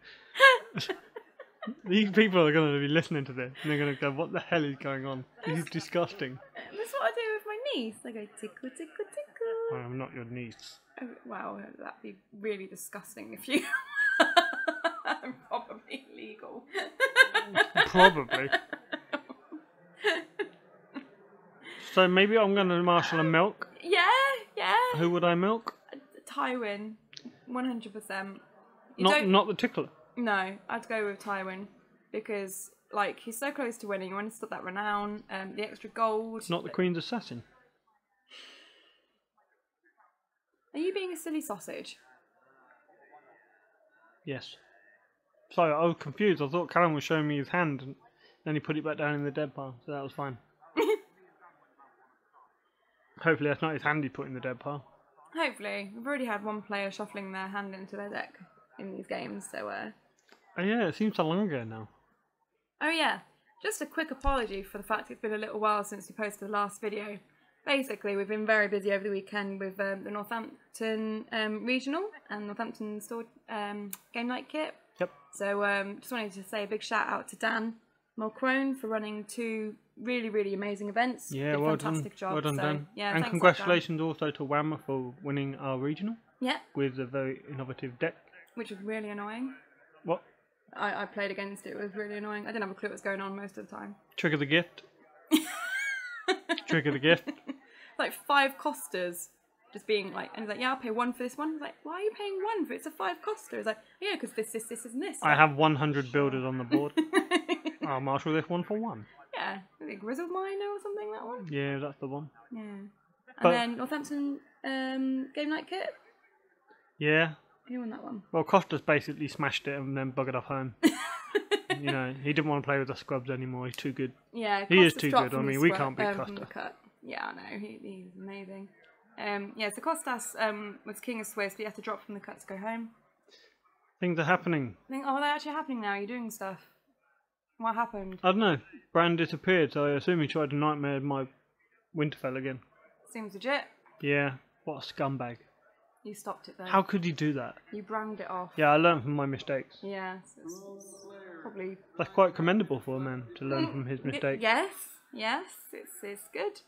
These people are going to be listening to this and they're going to go, what the hell is going on? This is disgusting. That's what I do with my niece. I go tickle, tickle, tickle. I am not your niece. Oh, wow, that'd be really disgusting if you... Probably illegal. Probably. So maybe I'm going to marshal a milk. Yeah. Who would I milk? Tywin. 100%. Not the tickler. No, I'd go with Tywin because, like, he's so close to winning. You want to stop that renown, the extra gold. Not the Queen's assassin. Are you being a silly sausage? Yes. Sorry, I was confused. I thought Callum was showing me his hand, and then he put it back down in the dead pile, so that was fine. Hopefully that's not his hand he put in the dead pile. Hopefully. We've already had one player shuffling their hand into their deck in these games, so Oh yeah, it seems so long ago now. Oh yeah, just a quick apology for the fact it's been a little while since we posted the last video. Basically, we've been very busy over the weekend with the Northampton regional and Northampton store game night kit. Yep. So just wanted to say a big shout out to Dan Mulcrone for running 2 really, really amazing events. Yeah, Did a well fantastic done. job. Well done, so, Dan. yeah, and congratulations also to Whammer for winning our regional. Yeah. With a very innovative deck. Which was really annoying. What? I played against it. It was really annoying. I didn't have a clue what was going on most of the time. Trick of the gift. Trick of the gift. Like 5 costas. Just being like, and he's like, yeah, I'll pay 1 for this one. I was like, why are you paying 1 for it? It's a 5 costa. He's like, yeah, because this, and this. I have 100 builders on the board. I'll marshal this one for one. Yeah, is it Grizzled Miner or something, that one? Yeah, that's the one. Yeah. And But- then Northampton Game Night Kit. Yeah. Who won that one? Well, Costa's basically smashed it and then buggered off home. You know, he didn't want to play with the scrubs anymore. He's too good. Yeah, He is Costa's too dropped good. I from mean, the we scrub- can't beat from Costa. the cut. Yeah, I know. He's amazing. Yeah, so Costas was King of Swiss, but he had to drop from the cut to go home. Things are happening. Oh, they're actually happening now. You're doing stuff. What happened? I don't know. Bran disappeared, so I assume he tried to nightmare my Winterfell again. Seems legit. Yeah, what a scumbag. You stopped it though. How could he do that? You branded it off. Yeah, I learned from my mistakes. Yeah, so it's probably. That's quite commendable for a man to learn from his mistakes. Yes, it's good.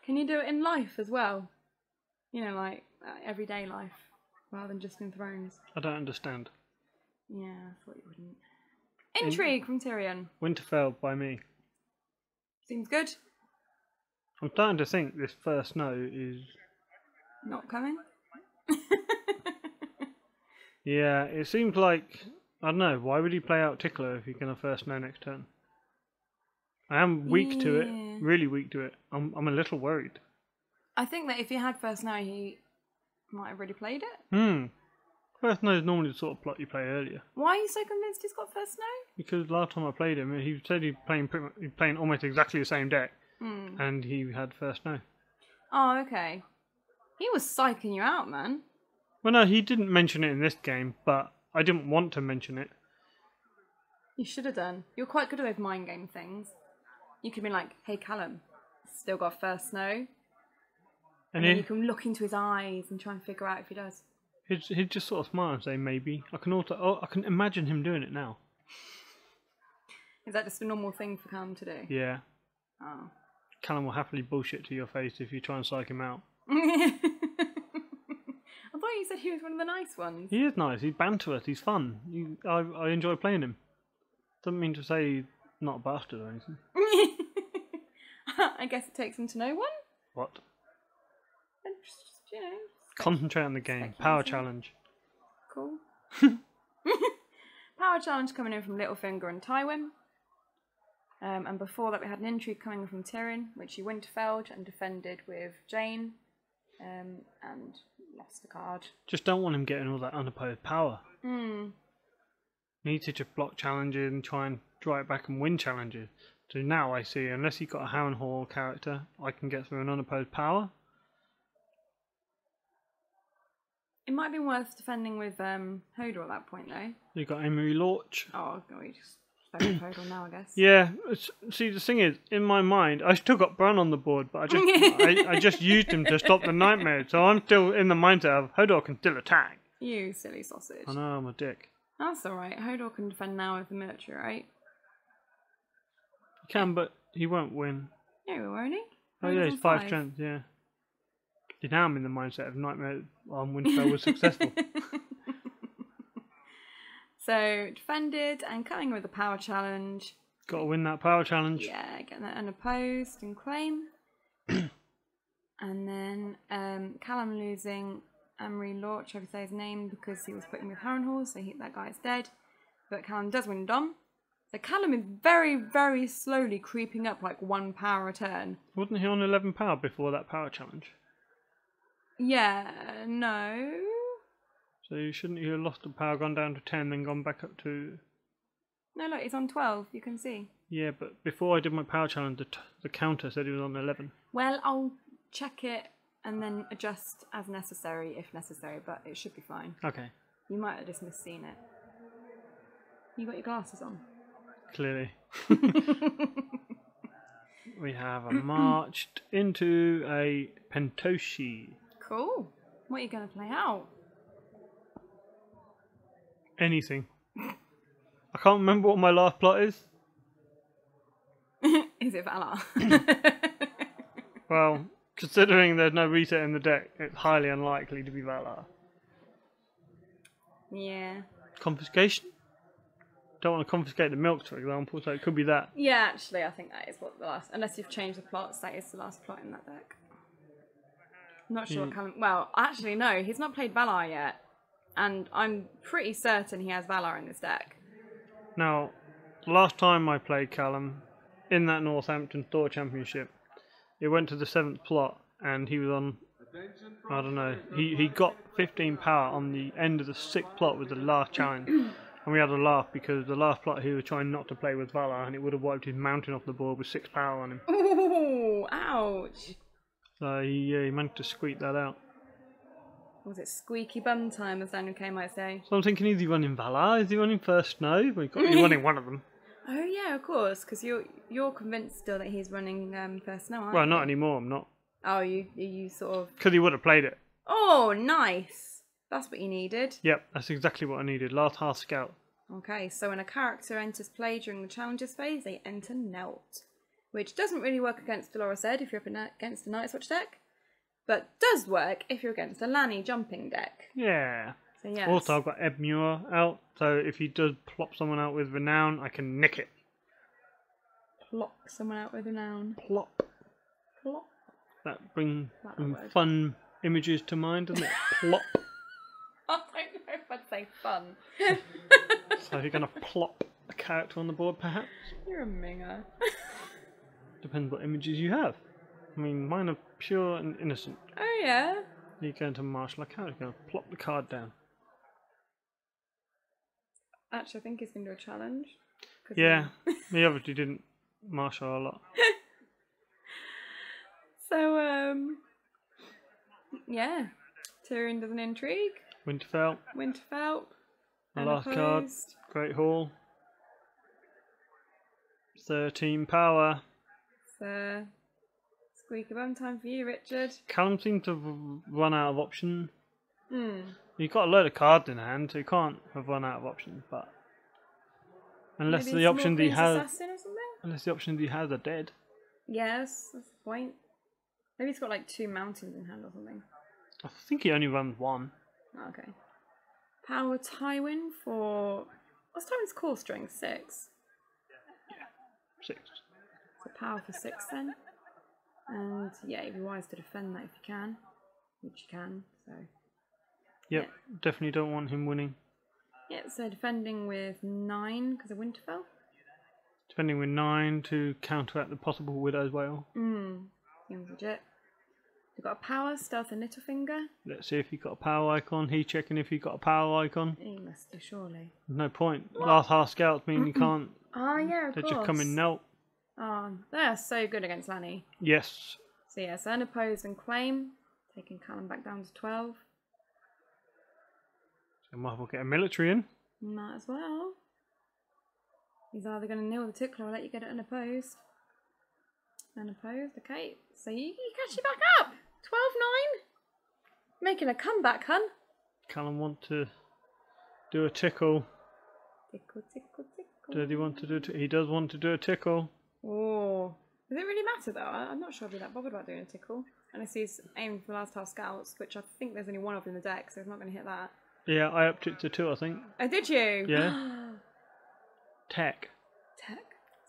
Can you do it in life as well? You know, like everyday life, rather than just in Thrones. I don't understand. Yeah, I thought you wouldn't. Intrigue from Tyrion. Winterfell by me. Seems good. I'm starting to think this first snow is... Not coming. Yeah, it seems like... I don't know, why would he play out Tickler if he's going to first snow next turn? I am weak to it. Yeah. Really weak to it. I'm a little worried. I think that if he had first snow, he might have already played it. First snow is normally the sort of plot you play earlier. Why are you so convinced he's got first snow? Because last time I played him, he said he's playing almost exactly the same deck. And he had first snow. Oh, okay. He was psyching you out, man. Well, no, he didn't mention it in this game, but I didn't want to mention it. You should have done. You're quite good at those mind game things. You could be like, hey, Callum, still got first snow? And then you can look into his eyes and try and figure out if he does. He'd just sort of smile and say maybe. I can imagine him doing it now. Is that just a normal thing for Callum to do? Yeah. Oh. Callum will happily bullshit to your face if you try and psych him out. I thought you said he was one of the nice ones. He is nice. He's banterous. He's fun. I enjoy playing him. Doesn't mean to say he's not a bastard or anything. I guess it takes him to know one. What? And just, you know. Concentrate on the game. Power challenge. Cool. Power challenge coming in from Littlefinger and Tywin. And before that we had an intrigue coming from Tyrion, which he Winterfelled and defended with Jane, and lost the card. Just don't want him getting all that unopposed power. Need to just block challenges and try and draw it back and win challenges. So now I see, unless you've got a Harrenhal character, I can get through an unopposed power. It might be worth defending with Hodor at that point, though. You've got Emery Lorch. Oh, we just spend with Hodor now, I guess. Yeah, see, the thing is, in my mind, I still got Bran on the board, but I just used him to stop the nightmare, so I'm still in the mindset of Hodor can still attack. You silly sausage. I know, I'm a dick. That's alright. Hodor can defend now with the military, right? He can, but he won't win. Yeah, won't he? Oh yeah, he's 5 strength, yeah. Now I'm in the mindset of Nightmare on Winterfell was successful. So, defended and coming with a power challenge. Got to win that power challenge. Yeah, getting that unopposed and claim. And then Callum losing Emery Lorch, I would say his name, because he was putting with Harrenhal, so that guy's dead. But Callum does win Dom. So Callum is very, very slowly creeping up like 1 power a turn. Wasn't he on 11 power before that power challenge? Yeah, no. So shouldn't you have lost the power, gone down to 10, then gone back up to... No, look, it's on 12, you can see. Yeah, but before I did my power challenge, the counter said he was on 11. Well, I'll check it and then adjust as necessary, if necessary, but it should be fine. Okay. You might have just misseen it. You got your glasses on? Clearly. We have marched into a Pentoshi. Cool. What are you going to play out? Anything. I can't remember what my last plot is. Is it Valar? Well, considering there's no reset in the deck, it's highly unlikely to be Valar. Yeah. Confiscation? Don't want to confiscate the milk, for example, so it could be that. Yeah, actually, I think that is what the last... Unless you've changed the plots, that is the last plot in that deck. I'm not sure what Callum... Well, actually, no, he's not played Valar yet. and I'm pretty certain he has Valar in this deck. Now, last time I played Callum in that Northampton Thor Championship, it went to the 7th plot, and he was on, I don't know, he got 15 power on the end of the 6th plot with the last challenge. And we had a laugh because the last plot he was trying not to play with Valar, and it would have wiped his mountain off the board with 6 power on him. Ooh, ouch. So he managed to squeak that out. Was it squeaky bum time, as Daniel K might say? So I'm thinking, is he running Valar? Is he running First Snow? Well, he's running one of them. Oh yeah, of course, because you're convinced still that he's running First Snow, aren't Well, you? not anymore, I'm not. Oh, you sort of... Because he would have played it. Oh, nice. That's what you needed. Yep, that's exactly what I needed. Last half scout. Okay, so when a character enters play during the challenges phase, they enter Nelt, which doesn't really work against Dolores Ed if you're up against a Night's Watch deck, but does work if you're against a Lanny jumping deck. Yeah. So yes. Also, I've got Ed Muir out, so if he does plop someone out with Renown, I can nick it. Plop someone out with Renown. Plop. Plop. That brings some word. fun images to mind, doesn't it? Plop. I don't know if I'd say fun. So you're going to plop a character on the board, perhaps? You're a minger. Depends what images you have. I mean, mine are pure and innocent. Oh yeah? You're going to marshal a character, you're going to plop the card down. Actually, I think he's going to do a challenge. Yeah, he obviously didn't marshal a lot. So, yeah. Tyrion does an intrigue. Winterfell. Winterfell. My last card. Great Hall. 13 power. So, squeak of bum time for you, Richard. Callum seemed to have run out of options. Hmm. You've got a load of cards in hand, so you can't have run out of options, but unless Maybe the options he has, Assassin or something? unless the options he has are dead. Yes, that's the point. Maybe he's got like 2 mountains in hand or something. I think he only runs 1. Oh, okay. Power Tywin for... What's Tywin's core strength? 6? 6. So power for 6 then. And yeah, it'd be wise to defend that if you can. Which you can, so... Yep, definitely don't want him winning. Yeah, so defending with 9 because of Winterfell. Defending with 9 to counteract the possible Widow's Wail. Seems legit. We've got a power, stealth and Littlefinger. Let's see if he got a power icon. He checking if he got a power icon. He must do, surely. No point. Last half scouts mean you can't. Oh yeah, of They course. just come in Nelt. Oh, they're so good against Lanny. Yes. So yeah, so unopposed and claim. Taking Callum back down to 12. So might as well get a military in. Might as well. He's either going to nil the tickler or let you get it unopposed. Unopposed, okay. So you catch you back up. 12-9. Making a comeback, hun. Callum want to do a tickle. Tickle, tickle, tickle. Does he want to do? He does want to do a tickle. Oh, does it really matter though? I'm not sure I'd be that bothered about doing a tickle. Unless he's aiming for the last half scouts, which I think there's only one of in the deck, so he's not going to hit that. Yeah, I upped it to 2, I think. Oh, did you? Yeah. Tech. Tech.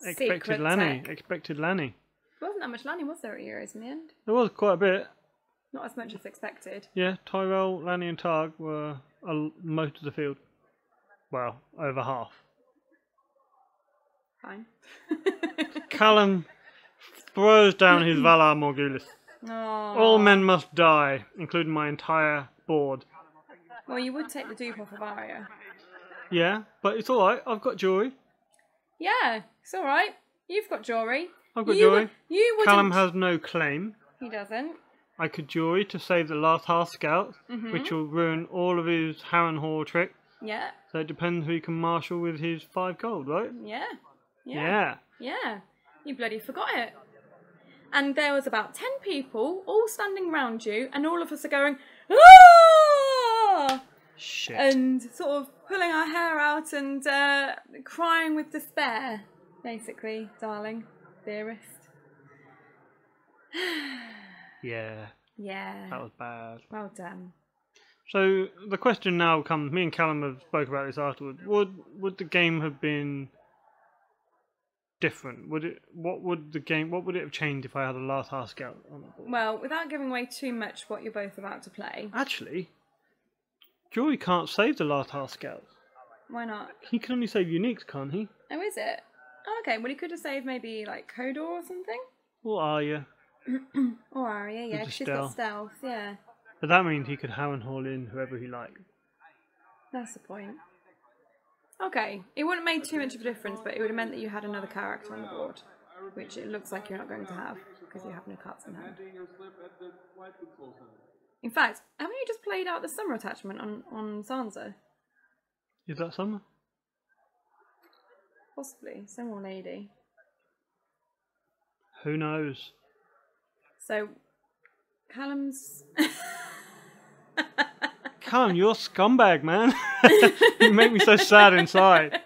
Expected Secret Lanny. tech. Expected Lanny. There wasn't that much Lanny, was there, at Euros in the end? There was quite a bit. Not as much as expected. Yeah, Tyrell, Lanny and Targ were most of the field. Well, over half. Fine. Callum throws down his Valar Morghulis. Oh. All men must die, including my entire board. Well, you would take the dupe off of Arya. Yeah, but it's alright, I've got jewelry. Yeah, it's alright. You've got jewelry. I've got jewelry. You wouldn't... Callum has no claim. He doesn't. I could jewelry to save the last half scouts, which will ruin all of his Harrenhal trick. Yeah. So it depends who he can marshal with his 5 gold, right? Yeah. Yeah. Yeah. You bloody forgot it. And there was about 10 people all standing around you, and all of us are going, ah! Shit. And sort of pulling our hair out and crying with despair, basically, darling, dearest. Yeah. Yeah. That was bad. Well done. So the question now comes, me and Callum have spoke about this afterwards. Would the game have been different? What would it have changed if I had a last half scout on the board? Well, without giving away too much what you're both about to play. Actually, Jory can't save the Lartar scouts. Why not? He can only save uniques, can't he? Oh, is it? Oh, okay, well he could have saved maybe like Hodor or something. Or Arya. Or Arya, yeah, 'cause she's got stealth, yeah. But that means he could Harrenhal in whoever he liked. That's the point. Okay, it wouldn't have made too much of a difference, but it would have meant that you had another character on the board, which it looks like you're not going to have because you have no cards in hand. In fact, haven't you just played out the summer attachment on Sansa? Is that summer? Possibly, some more lady. Who knows? So, Callum's... Callum, you're a scumbag, man. You make me so sad inside.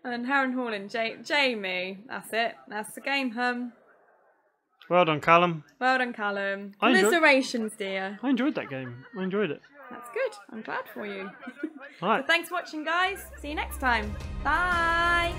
And Harrenhal and Jamie. That's it. That's the game, hum. Well done, Callum. Well done, Callum. Commiserations, dear. I enjoyed that game. I enjoyed it. That's good. I'm glad for you. All right. So thanks for watching, guys. See you next time. Bye.